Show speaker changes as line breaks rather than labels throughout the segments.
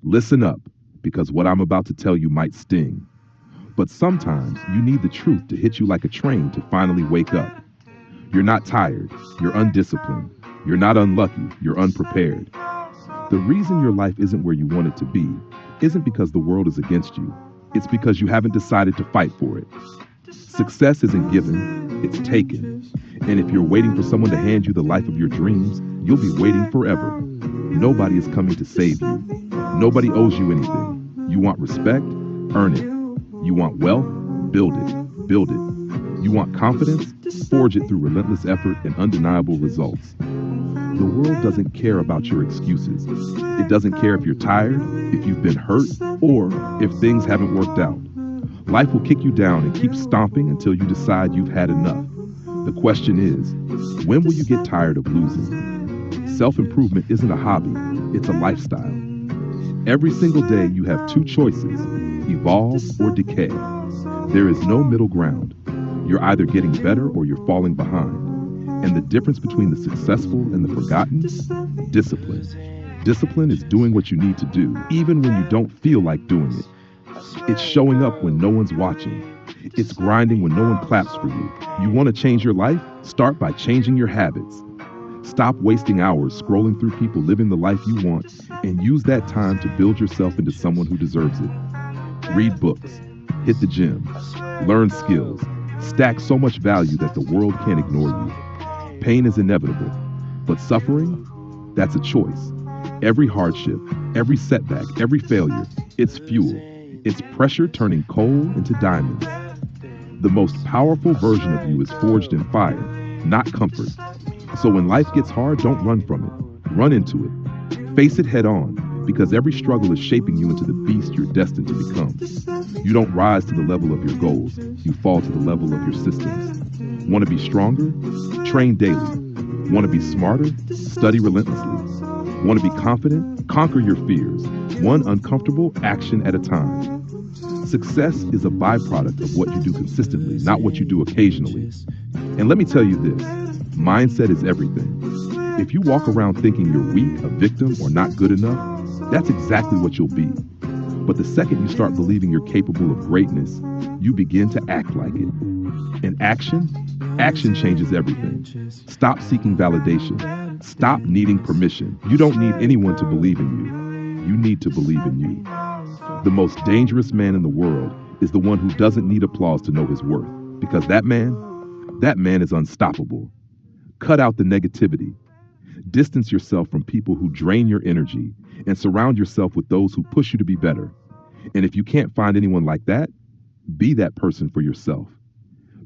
Listen up, because what I'm about to tell you might sting. But sometimes you need the truth to hit you like a train to finally wake up. You're not tired, you're undisciplined. You're not unlucky, you're unprepared. The reason your life isn't where you want it to be isn't because the world is against you. It's because you haven't decided to fight for it. Success isn't given, it's taken. And if you're waiting for someone to hand you the life of your dreams, you'll be waiting forever. Nobody is coming to save you. Nobody owes you anything. You want respect? Earn it. You want wealth? Build it. Build it. You want confidence? Forge it through relentless effort and undeniable results. The world doesn't care about your excuses. It doesn't care if you're tired, if you've been hurt, or if things haven't worked out. Life will kick you down and keep stomping until you decide you've had enough. The question is, when will you get tired of losing? Self-improvement isn't a hobby, it's a lifestyle. Every single day you have two choices, evolve or decay. There is no middle ground. You're either getting better or you're falling behind. And the difference between the successful and the forgotten? Discipline. Discipline is doing what you need to do, even when you don't feel like doing it. It's showing up when no one's watching. It's grinding when no one claps for you. You want to change your life? Start by changing your habits. Stop wasting hours scrolling through people living the life you want, and use that time to build yourself into someone who deserves it. Read books, hit the gym, learn skills, stack so much value that the world can't ignore you. Pain is inevitable, but suffering, that's a choice. Every hardship, every setback, every failure, it's fuel. It's pressure turning coal into diamonds. The most powerful version of you is forged in fire, not comfort. So when life gets hard, don't run from it. Run into it. Face it head on, because every struggle is shaping you into the beast you're destined to become. You don't rise to the level of your goals. You fall to the level of your systems. Want to be stronger? Train daily. Want to be smarter? Study relentlessly. Want to be confident? Conquer your fears, one uncomfortable action at a time. Success is a byproduct of what you do consistently, not what you do occasionally. And let me tell you this, mindset is everything. If you walk around thinking you're weak, a victim, or not good enough, that's exactly what you'll be. But the second you start believing you're capable of greatness, you begin to act like it. And action changes everything. Stop seeking validation. Stop needing permission. You don't need anyone to believe in you. You need to believe in you. The most dangerous man in the world is the one who doesn't need applause to know his worth, because that man is unstoppable. Cut out the negativity. Distance yourself from people who drain your energy and surround yourself with those who push you to be better. And if you can't find anyone like that, be that person for yourself.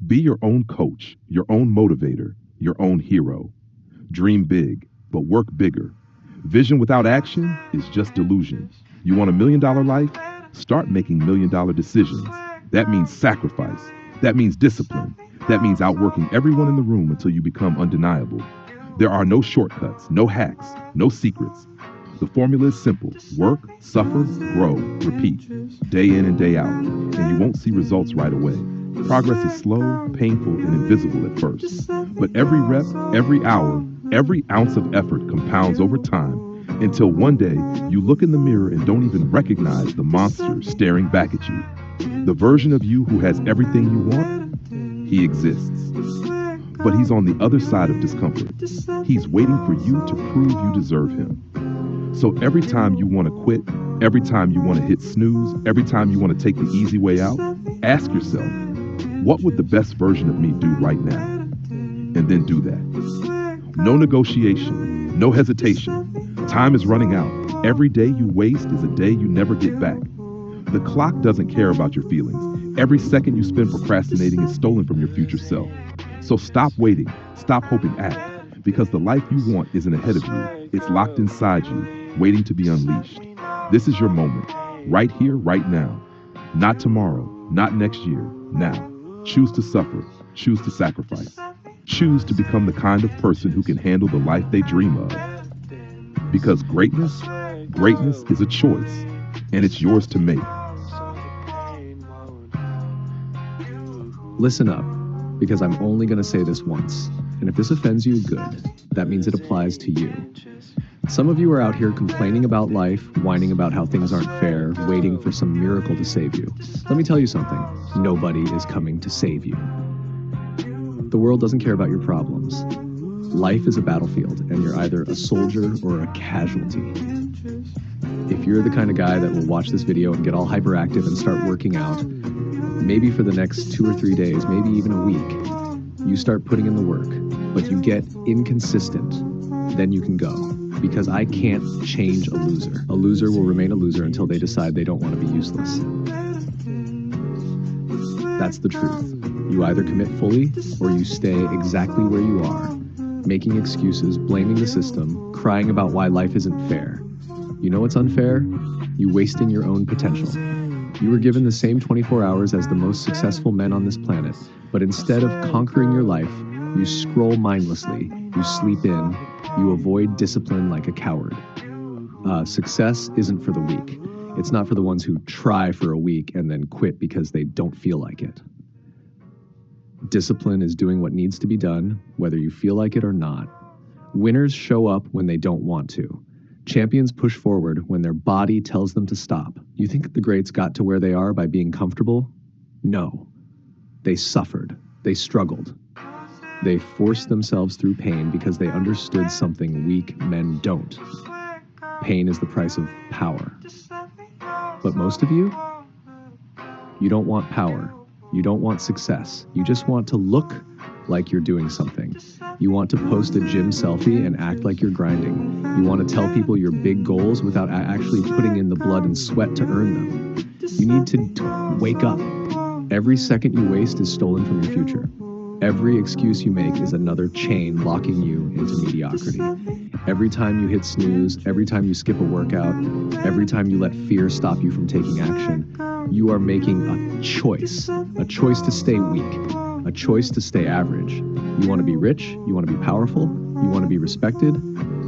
Be your own coach, your own motivator, your own hero. Dream big, but work bigger. Vision without action is just delusion. You want $1 million life? Start making $1 million decisions. That means sacrifice. That means discipline. That means outworking everyone in the room until you become undeniable. There are no shortcuts, no hacks, no secrets. The formula is simple. Work, suffer, grow, repeat. Day in and day out. And you won't see results right away. Progress is slow, painful, and invisible at first. But every rep, every hour, every ounce of effort compounds over time until one day you look in the mirror and don't even recognize the monster staring back at you. The version of you who has everything you want, he exists. But he's on the other side of discomfort. He's waiting for you to prove you deserve him. So every time you want to quit, every time you want to hit snooze, every time you want to take the easy way out, ask yourself, what would the best version of me do right now? And then do that. No negotiation, no hesitation. Time is running out. Every day you waste is a day you never get back. The clock doesn't care about your feelings. Every second you spend procrastinating is stolen from your future self. So stop waiting, stop hoping, act, because the life you want isn't ahead of you. It's locked inside you, waiting to be unleashed. This is your moment, right here, right now. Not tomorrow, not next year, now. Choose to suffer, choose to sacrifice. Choose to become the kind of person who can handle the life they dream of. Because greatness is a choice, and it's yours to make.
Listen up, because I'm only going to say this once. And if this offends you, good. That means it applies to you. Some of you are out here complaining about life, whining about how things aren't fair, waiting for some miracle to save you. Let me tell you something. Nobody is coming to save you. The world doesn't care about your problems. Life is a battlefield, and you're either a soldier or a casualty. If you're the kind of guy that will watch this video and get all hyperactive and start working out, maybe for the next 2 or 3 days, maybe even a week, you start putting in the work, but you get inconsistent, then you can go. Because I can't change a loser. A loser will remain a loser until they decide they don't want to be useless. That's the truth. You either commit fully or you stay exactly where you are, making excuses, blaming the system, crying about why life isn't fair. You know what's unfair? You wasting your own potential. You were given the same 24 hours as the most successful men on this planet, but instead of conquering your life, you scroll mindlessly, you sleep in, you avoid discipline like a coward. Success isn't for the weak. It's not for the ones who try for a week and then quit because they don't feel like it. Discipline is doing what needs to be done, whether you feel like it or not. Winners show up when they don't want to. Champions push forward when their body tells them to stop. You think the greats got to where they are by being comfortable? No. They suffered. They struggled. They forced themselves through pain because they understood something weak men don't. Pain is the price of power. But most of you don't want power. You don't want success. You just want to look like you're doing something. You want to post a gym selfie and act like you're grinding. You want to tell people your big goals without actually putting in the blood and sweat to earn them. You need to wake up. Every second you waste is stolen from your future. Every excuse you make is another chain locking you into mediocrity. Every time you hit snooze, every time you skip a workout, every time you let fear stop you from taking action, you are making a choice to stay weak, a choice to stay average. You want to be rich, you want to be powerful, you want to be respected,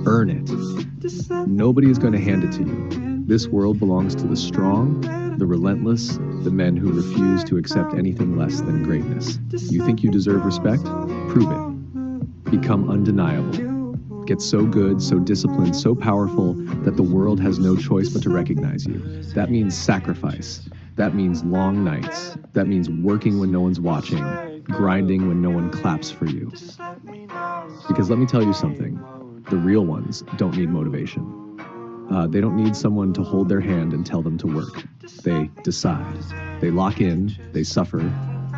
earn it. Nobody is going to hand it to you. This world belongs to the strong, the relentless, the men who refuse to accept anything less than greatness. You think you deserve respect? Prove it. Become undeniable. Get so good, so disciplined, so powerful that the world has no choice but to recognize you. That means sacrifice. That means long nights. That means working when no one's watching, grinding when no one claps for you. Because let me tell you something, the real ones don't need motivation. They don't need someone to hold their hand and tell them to work. They decide. They lock in, they suffer,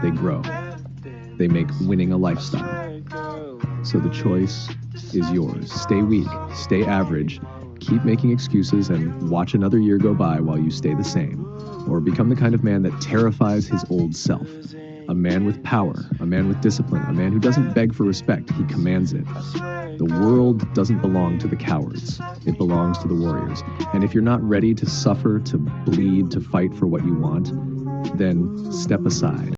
they grow. They make winning a lifestyle. So the choice is yours. Stay weak, stay average, keep making excuses and watch another year go by while you stay the same. Or become the kind of man that terrifies his old self. A man with power, a man with discipline, a man who doesn't beg for respect, he commands it. The world doesn't belong to the cowards. It belongs to the warriors. And if you're not ready to suffer, to bleed, to fight for what you want, then step aside.